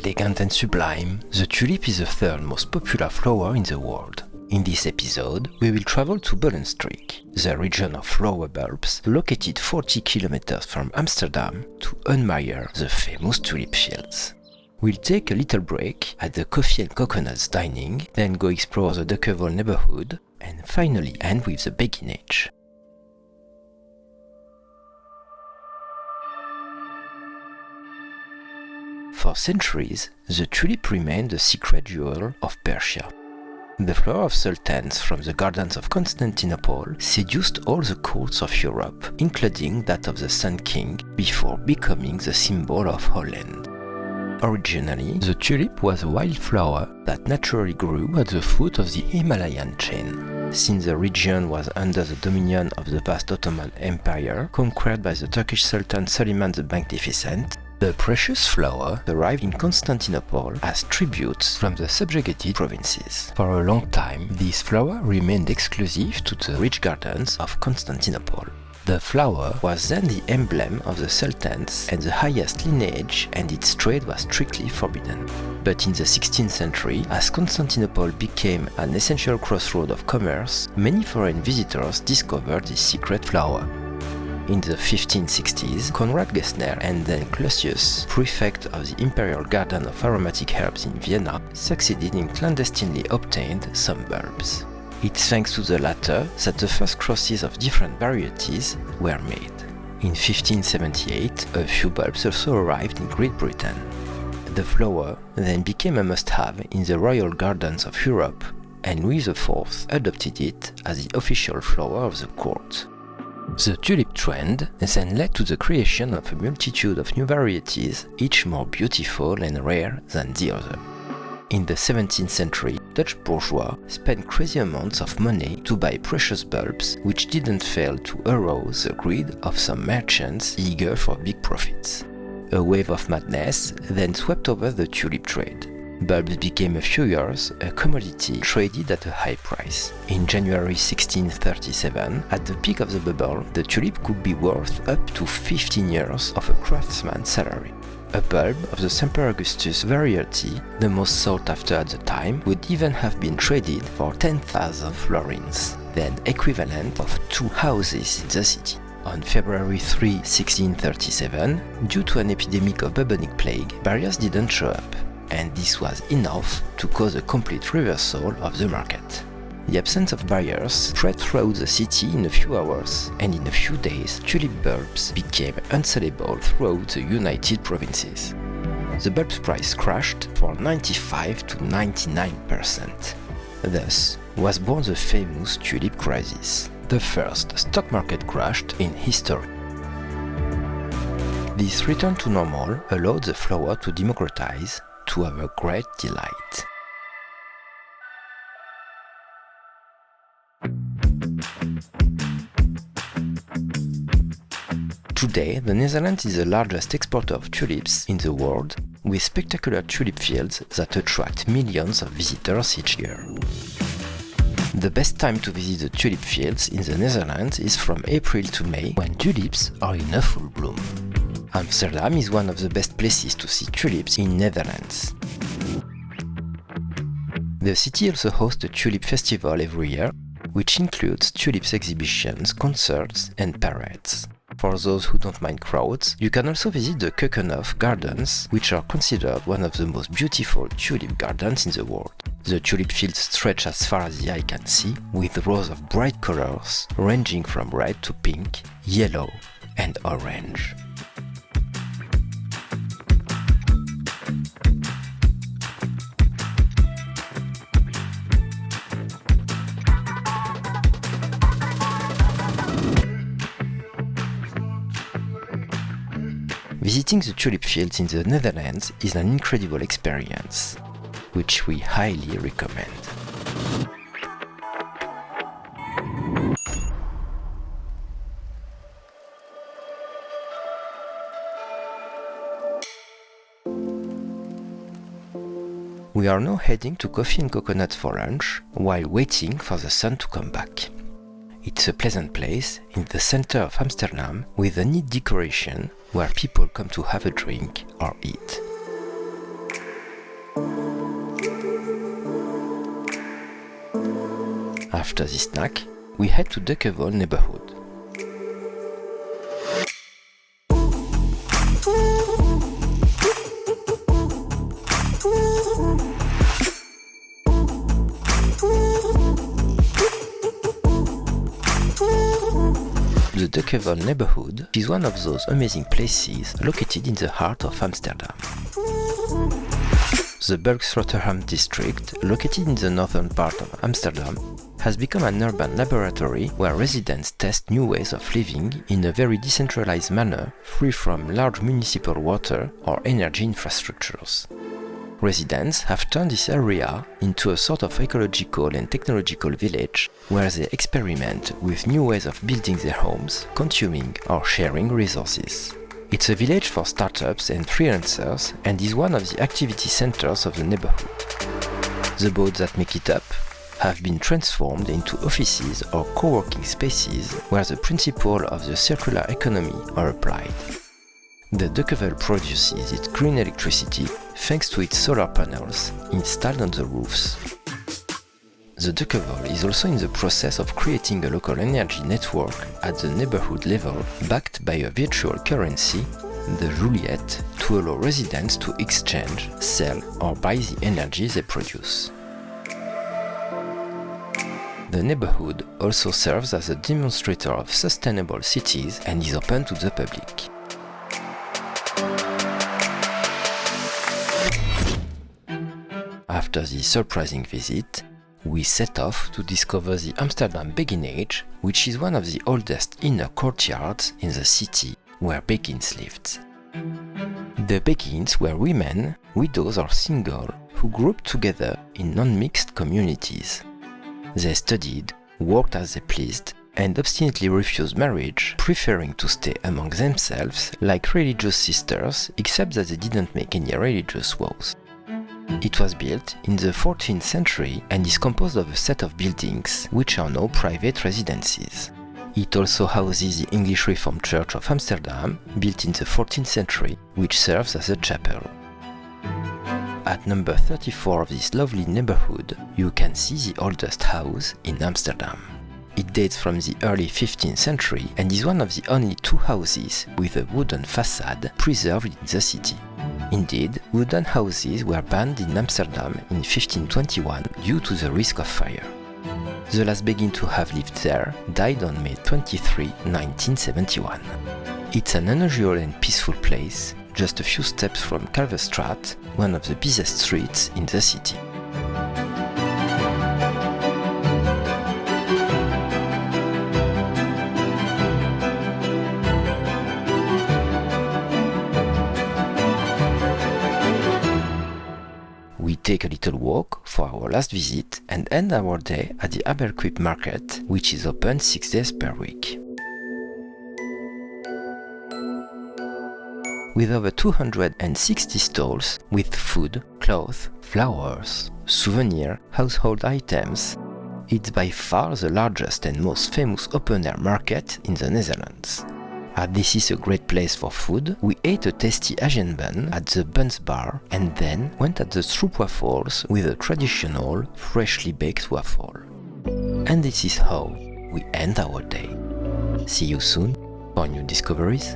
Elegant and sublime, the tulip is the third most popular flower in the world. In this episode, we will travel to Bollenstreek, the region of flower bulbs located 40 kilometers from Amsterdam, to admire the famous tulip fields. We'll take a little break at the Coffee and Coconuts dining, then go explore the Dekkevolle neighborhood, and finally end with the beguinage. For centuries, the tulip remained the secret jewel of Persia. The flower of sultans from the gardens of Constantinople seduced all the courts of Europe, including that of the Sun King, before becoming the symbol of Holland. Originally, the tulip was a wildflower that naturally grew at the foot of the Himalayan chain. Since the region was under the dominion of the vast Ottoman Empire, conquered by the Turkish Sultan Suleiman the Magnificent, the precious flower arrived in Constantinople as tributes from the subjugated provinces. For a long time, this flower remained exclusive to the rich gardens of Constantinople. The flower was then the emblem of the sultans and the highest lineage, and its trade was strictly forbidden. But in the 16th century, as Constantinople became an essential crossroad of commerce, many foreign visitors discovered this secret flower. In the 1560s, Konrad Gessner and then Clusius, prefect of the Imperial Garden of Aromatic Herbs in Vienna, succeeded in clandestinely obtained some bulbs. It's thanks to the latter that the first crosses of different varieties were made. In 1578, a few bulbs also arrived in Great Britain. The flower then became a must-have in the royal gardens of Europe, and Louis IV adopted it as the official flower of the court. The tulip trend then led to the creation of a multitude of new varieties, each more beautiful and rare than the other. In the 17th century, Dutch bourgeois spent crazy amounts of money to buy precious bulbs, which didn't fail to arouse the greed of some merchants eager for big profits. A wave of madness then swept over the tulip trade. Bulbs became a few years a commodity traded at a high price. In January 1637, at the peak of the bubble, the tulip could be worth up to 15 years of a craftsman's salary. A bulb of the Semper Augustus variety, the most sought after at the time, would even have been traded for 10,000 florins, then equivalent of 2 houses in the city. On February 3, 1637, due to an epidemic of bubonic plague, buyers didn't show up, and this was enough to cause a complete reversal of the market. The absence of buyers spread throughout the city in a few hours, and in a few days, tulip bulbs became unsellable throughout the United Provinces. The bulb's price crashed for 95 to 99%. Thus was born the famous tulip crisis, the first stock market crash in history. This return to normal allowed the flower to democratize, to our great delight. Today, the Netherlands is the largest exporter of tulips in the world, with spectacular tulip fields that attract millions of visitors each year. The best time to visit the tulip fields in the Netherlands is from April to May, when tulips are in a full bloom. Amsterdam is one of the best places to see tulips in Netherlands. The city also hosts a tulip festival every year, which includes tulips exhibitions, concerts, and parades. For those who don't mind crowds, you can also visit the Keukenhof Gardens, which are considered one of the most beautiful tulip gardens in the world. The tulip fields stretch as far as the eye can see, with rows of bright colors ranging from red to pink, yellow, and orange. Visiting the tulip fields in the Netherlands is an incredible experience, which we highly recommend. We are now heading to Coffee and Coconuts for lunch, while waiting for the sun to come back. It's a pleasant place in the center of Amsterdam with a neat decoration where people come to have a drink or eat. After this snack, we head to Dekkevoll neighborhood. The Dekkevoll neighborhood is one of those amazing places located in the heart of Amsterdam. The Bergsrotterdam district, located in the northern part of Amsterdam, has become an urban laboratory where residents test new ways of living in a very decentralized manner, free from large municipal water or energy infrastructures. Residents have turned this area into a sort of ecological and technological village where they experiment with new ways of building their homes, consuming or sharing resources. It's a village for startups and freelancers and is one of the activity centers of the neighborhood. The boats that make it up have been transformed into offices or co-working spaces where the principles of the circular economy are applied. The Dekkevoll produces its green electricity thanks to its solar panels installed on the roofs. The Dekkevoll is also in the process of creating a local energy network at the neighborhood level backed by a virtual currency, the Juliet, to allow residents to exchange, sell or buy the energy they produce. The neighborhood also serves as a demonstrator of sustainable cities and is open to the public. After this surprising visit, we set off to discover the Amsterdam Beginage, which is one of the oldest inner courtyards in the city where Begins lived. The Begins were women, widows or single, who grouped together in non-mixed communities. They studied, worked as they pleased, and obstinately refused marriage, preferring to stay among themselves like religious sisters, except that they didn't make any religious vows. It was built in the 14th century and is composed of a set of buildings, which are now private residences. It also houses the English Reformed Church of Amsterdam, built in the 14th century, which serves as a chapel. At number 34 of this lovely neighborhood, you can see the oldest house in Amsterdam. It dates from the early 15th century and is one of the only two houses with a wooden facade preserved in the city. Indeed, wooden houses were banned in Amsterdam in 1521 due to the risk of fire. The last Begin to have lived there died on May 23, 1971. It's an unusual and peaceful place, just a few steps from Kalverstraat, one of the busiest streets in the city. We take a little walk for our last visit and end our day at the Aberquip Market, which is open 6 days per week. With over 260 stalls with food, clothes, flowers, souvenirs, household items, it's by far the largest and most famous open-air market in the Netherlands. As this is a great place for food, we ate a tasty Asian bun at the Buns Bar and then went at the stroopwafels with a traditional, freshly baked waffle. And this is how we end our day. See you soon for new discoveries.